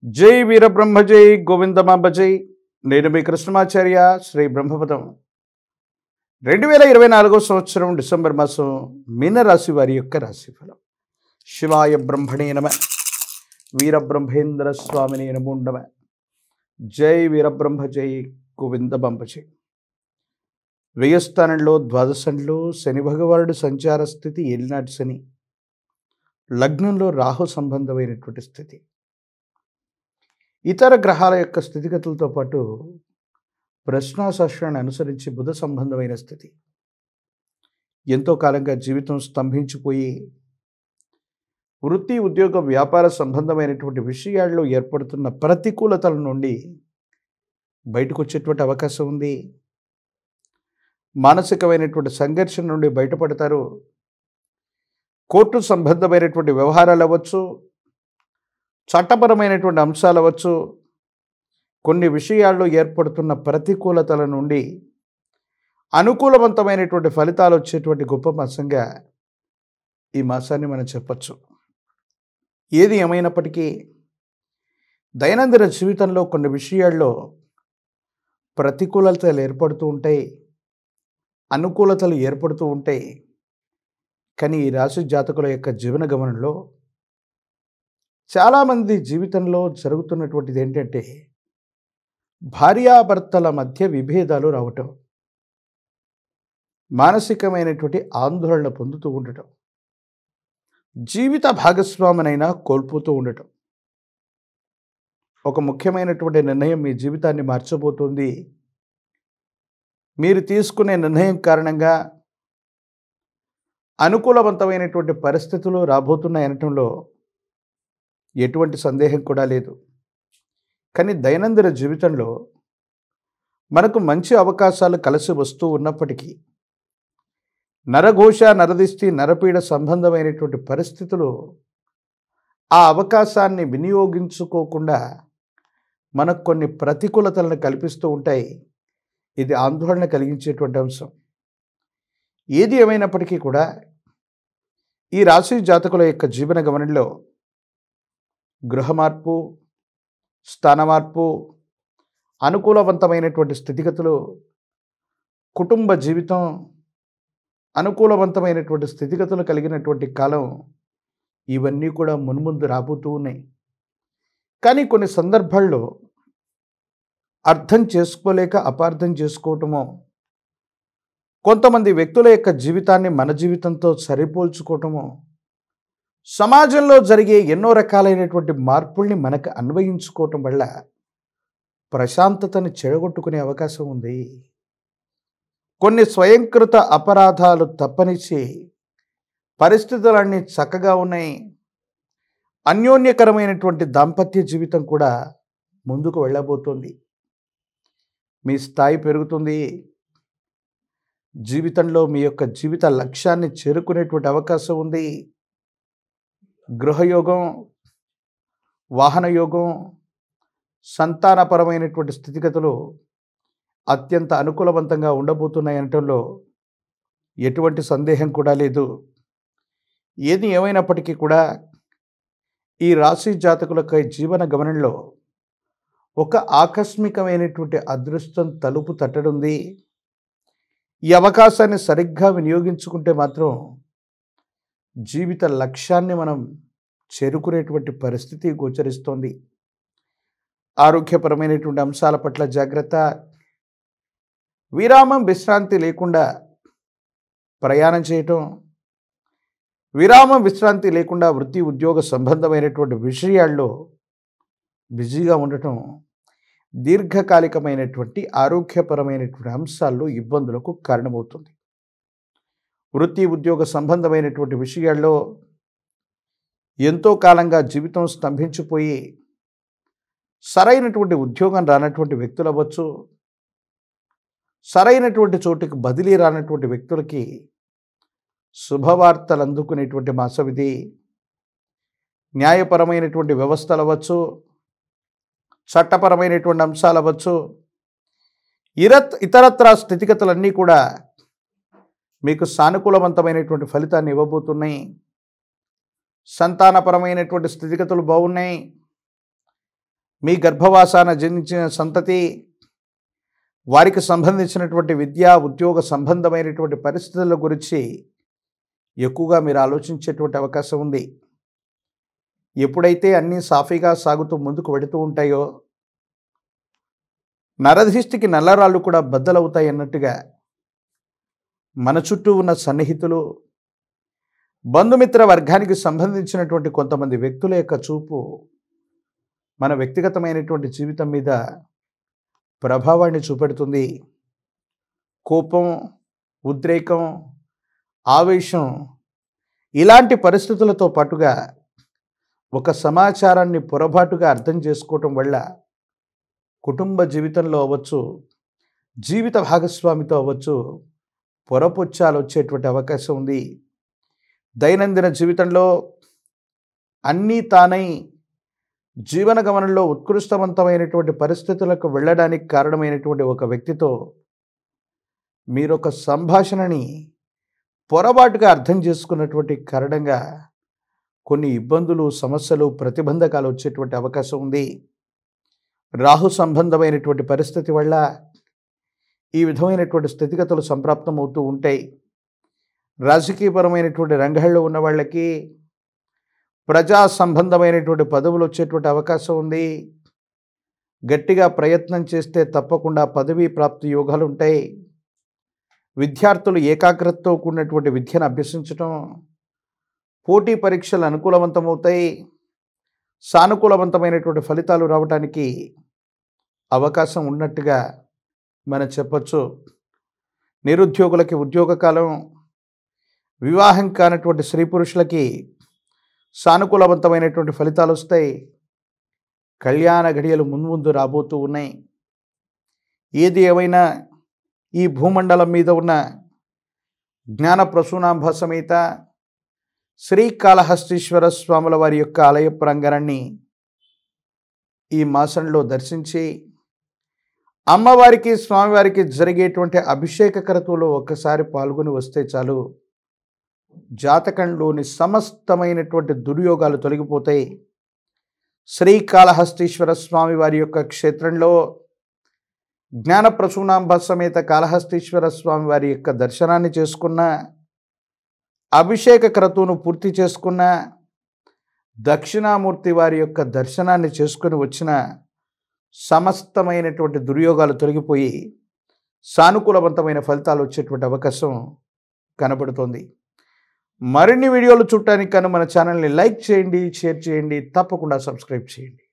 జై వీరబ్రహ్మ జై గోవిందమాంబ జై. నేను మీ కృష్ణమాచార్య శ్రీ బ్రహ్మపదం. 2024 సంవత్సరం డిసెంబర్ మాసం మీనరాశి వారి యొక్క రాశిఫలం. శివాయ బ్రహ్మణే నమ. వీరబ్రహ్మేంద్ర స్వామిని నమో నమ. జై వీరబ్రహ్మ జై గోవిందమాంబ జై. వ్యయస్థానంలో ద్వాదశంలో శని భగవానుడు సంచార స్థితి, ఏలినాటి శని. లగ్నంలో రాహు సంబంధమైనటువంటి స్థితి. ఇతర గ్రహాల యొక్క స్థితిగతులతో పాటు ప్రశ్నాశాస్త్రాన్ని అనుసరించి బుధ సంబంధమైన స్థితి. ఎంతో కాలంగా జీవితం స్తంభించిపోయి వృత్తి, ఉద్యోగ, వ్యాపార సంబంధమైనటువంటి విషయాల్లో ఏర్పడుతున్న ప్రతికూలతల నుండి బయటకు వచ్చేటువంటి అవకాశం ఉంది. మానసికమైనటువంటి సంఘర్షణ నుండి బయటపడతారు. కోర్టు సంబంధమైనటువంటి వ్యవహారాలు అవ్వచ్చు, చట్టపరమైనటువంటి అంశాలు అవ్వచ్చు, కొన్ని విషయాల్లో ఏర్పడుతున్న ప్రతికూలతల నుండి అనుకూలవంతమైనటువంటి ఫలితాలు వచ్చేటువంటి గొప్ప మాసంగా ఈ మాసాన్ని మనం చెప్పచ్చు. ఏది ఏమైనప్పటికీ దైనందిన జీవితంలో కొన్ని విషయాల్లో ప్రతికూలతలు ఏర్పడుతూ ఉంటాయి, అనుకూలతలు ఏర్పడుతూ ఉంటాయి. కానీ ఈ రాశి జాతకుల యొక్క జీవన గమనంలో చాలామంది జీవితంలో జరుగుతున్నటువంటిది ఏంటంటే భార్యాభర్తల మధ్య విభేదాలు రావటం, మానసికమైనటువంటి ఆందోళన పొందుతూ ఉండటం, జీవిత భాగస్వామినైనా కోల్పోతూ ఉండటం. ఒక ముఖ్యమైనటువంటి నిర్ణయం మీ జీవితాన్ని మార్చబోతుంది. మీరు తీసుకునే నిర్ణయం కారణంగా అనుకూలవంతమైనటువంటి పరిస్థితులు రాబోతున్నాయనటంలో ఎటువంటి సందేహం కూడా లేదు. కానీ దైనందిన జీవితంలో మనకు మంచి అవకాశాలు కలిసి వస్తూ ఉన్నప్పటికీ నరఘోష, నరదిష్టి, నరపీడ సంబంధమైనటువంటి పరిస్థితులు ఆ అవకాశాన్ని వినియోగించుకోకుండా మనకు కొన్ని ప్రతికూలతలను కల్పిస్తూ ఉంటాయి. ఇది ఆందోళన కలిగించేటువంటి అంశం. ఏది ఏమైనప్పటికీ కూడా ఈ రాశి జాతకుల యొక్క జీవన గమనంలో గృహ మార్పు, స్థాన మార్పు, అనుకూలవంతమైనటువంటి స్థితిగతులు, కుటుంబ జీవితం, అనుకూలవంతమైనటువంటి స్థితిగతులు కలిగినటువంటి కాలం, ఇవన్నీ కూడా మున్ముందు రాబోతూ ఉన్నాయి. కానీ కొన్ని సందర్భాల్లో అర్థం చేసుకోలేక అపార్థం చేసుకోవటమో, కొంతమంది వ్యక్తుల యొక్క జీవితాన్ని మన జీవితంతో సరిపోల్చుకోవటమో, సమాజంలో జరిగే ఎన్నో రకాలైనటువంటి మార్పుల్ని మనకు అన్వయించుకోవటం వల్ల ప్రశాంతతని చెడగొట్టుకునే అవకాశం ఉంది. కొన్ని స్వయంకృత అపరాధాలు తప్పనిచ్చి పరిస్థితులన్నీ చక్కగా ఉన్నాయి. అన్యోన్యకరమైనటువంటి దాంపత్య జీవితం కూడా ముందుకు వెళ్ళబోతోంది. మీ స్థాయి పెరుగుతుంది. జీవితంలో మీ యొక్క జీవిత లక్ష్యాన్ని చేరుకునేటువంటి అవకాశం ఉంది. గృహయోగం, వాహనయోగం, సంతానపరమైనటువంటి స్థితిగతులు అత్యంత అనుకూలవంతంగా ఉండబోతున్నాయనటంలో ఎటువంటి సందేహం కూడా లేదు. ఏది ఏమైనప్పటికీ కూడా ఈ రాశి జాతకులకై జీవన గమనంలో ఒక ఆకస్మికమైనటువంటి అదృష్టం తలుపు తట్టడుంది. ఈ అవకాశాన్ని సరిగ్గా వినియోగించుకుంటే మాత్రం జీవిత లక్ష్యాన్ని మనం చేరుకునేటువంటి పరిస్థితి గోచరిస్తోంది. ఆరోగ్యపరమైనటువంటి అంశాల పట్ల జాగ్రత్త. విరామం, విశ్రాంతి లేకుండా ప్రయాణం చేయటం, విరామం, విశ్రాంతి లేకుండా వృత్తి, ఉద్యోగ సంబంధమైనటువంటి విషయాల్లో బిజీగా ఉండటం దీర్ఘకాలికమైనటువంటి ఆరోగ్యపరమైనటువంటి అంశాల్లో ఇబ్బందులకు కారణమవుతుంది. వృత్తి, ఉద్యోగ సంబంధమైనటువంటి విషయాల్లో ఎంతో కాలంగా జీవితం స్తంభించిపోయి సరైనటువంటి ఉద్యోగం రానటువంటి వ్యక్తులు అవ్వచ్చు, సరైనటువంటి చోటుకి బదిలీ రానటువంటి వ్యక్తులకి శుభవార్తలు అందుకునేటువంటి మాసం ఇది. న్యాయపరమైనటువంటి వ్యవస్థలు అవ్వచ్చు, చట్టపరమైనటువంటి అంశాలు అవ్వచ్చు, ఇతరత్రా స్థితిగతులన్నీ కూడా మీకు సానుకూలవంతమైనటువంటి ఫలితాన్ని ఇవ్వబోతున్నాయి. సంతానపరమైనటువంటి స్థితిగతులు బాగున్నాయి. మీ గర్భవాసాన జనించిన సంతతి వారికి సంబంధించినటువంటి విద్యా ఉద్యోగ సంబంధమైనటువంటి పరిస్థితుల గురించి ఎక్కువగా మీరు ఆలోచించేటువంటి అవకాశం ఉంది. ఎప్పుడైతే అన్నీ సాఫీగా సాగుతూ ముందుకు వెళుతూ ఉంటాయో నరధిష్టికి నల్లరాళ్ళు కూడా బద్దలవుతాయి అన్నట్టుగా మన చుట్టూ ఉన్న సన్నిహితులు, బంధుమిత్ర వర్గానికి సంబంధించినటువంటి కొంతమంది వ్యక్తుల యొక్క చూపు మన వ్యక్తిగతమైనటువంటి జీవితం మీద ప్రభావాన్ని చూపెడుతుంది. కోపం, ఉద్రేకం, ఆవేశం ఇలాంటి పరిస్థితులతో పాటుగా ఒక సమాచారాన్ని పొరపాటుగా అర్థం చేసుకోవటం వల్ల కుటుంబ జీవితంలో అవ్వచ్చు, జీవిత భాగస్వామితో అవ్వచ్చు పొరపొచ్చాలు వచ్చేటువంటి అవకాశం ఉంది. దైనందిన జీవితంలో అన్నీ తానై జీవన గమనంలో ఉత్కృష్టవంతమైనటువంటి పరిస్థితులకు వెళ్ళడానికి కారణమైనటువంటి ఒక వ్యక్తితో మీరొక సంభాషణని పొరపాటుగా అర్థం చేసుకున్నటువంటి కారణంగా కొన్ని ఇబ్బందులు, సమస్యలు, ప్రతిబంధకాలు వచ్చేటువంటి అవకాశం ఉంది. రాహు సంబంధమైనటువంటి పరిస్థితి వల్ల ఈ విధమైనటువంటి స్థితిగతులు సంప్రాప్తం అవుతూ ఉంటాయి. రాజకీయపరమైనటువంటి రంగాల్లో ఉన్న వాళ్ళకి ప్రజా సంబంధమైనటువంటి పదవులు వచ్చేటువంటి అవకాశం ఉంది. గట్టిగా ప్రయత్నం చేస్తే తప్పకుండా పదవీ ప్రాప్తి యోగాలు ఉంటాయి. విద్యార్థులు ఏకాగ్రతతో కూడినటువంటి విద్యను అభ్యసించడం, పోటీ పరీక్షలు అనుకూలవంతమవుతాయి. సానుకూలవంతమైనటువంటి ఫలితాలు రావడానికి అవకాశం ఉన్నట్టుగా మనం చెప్పచ్చు. నిరుద్యోగులకి ఉద్యోగ కాలం, వివాహం కానటువంటి స్త్రీ పురుషులకి సానుకూలవంతమైనటువంటి ఫలితాలు వస్తాయి. కళ్యాణ ఘడియలు ముందు రాబోతూ ఉన్నాయి. ఏది ఏమైనా ఈ భూమండలం మీద ఉన్న జ్ఞాన ప్రసూనాంబ సమేత శ్రీకాళహస్తీశ్వర స్వాముల వారి యొక్క ఆలయ ప్రాంగణాన్ని ఈ మాసంలో దర్శించి అమ్మవారికి, స్వామివారికి జరిగేటువంటి అభిషేక క్రతువులో ఒక్కసారి పాల్గొని వస్తే చాలు, జాతకంలోని సమస్తమైనటువంటి దుర్యోగాలు తొలగిపోతాయి. శ్రీకాళహస్తీశ్వర స్వామి వారి యొక్క క్షేత్రంలో జ్ఞాన ప్రసూనాంబ సమేత కాళహస్తీశ్వర స్వామి వారి యొక్క దర్శనాన్ని చేసుకున్న, అభిషేక క్రతువును పూర్తి చేసుకున్న, దక్షిణామూర్తి వారి యొక్క దర్శనాన్ని చేసుకుని వచ్చిన సమస్తమైనటువంటి దుర్యోగాలు తొలగిపోయి సానుకూలవంతమైన ఫలితాలు వచ్చేటువంటి అవకాశం కనబడుతోంది. మరిన్ని వీడియోలు చూడటానికి కను మన ఛానల్ని లైక్ చేయండి, షేర్ చేయండి, తప్పకుండా సబ్స్క్రైబ్ చేయండి.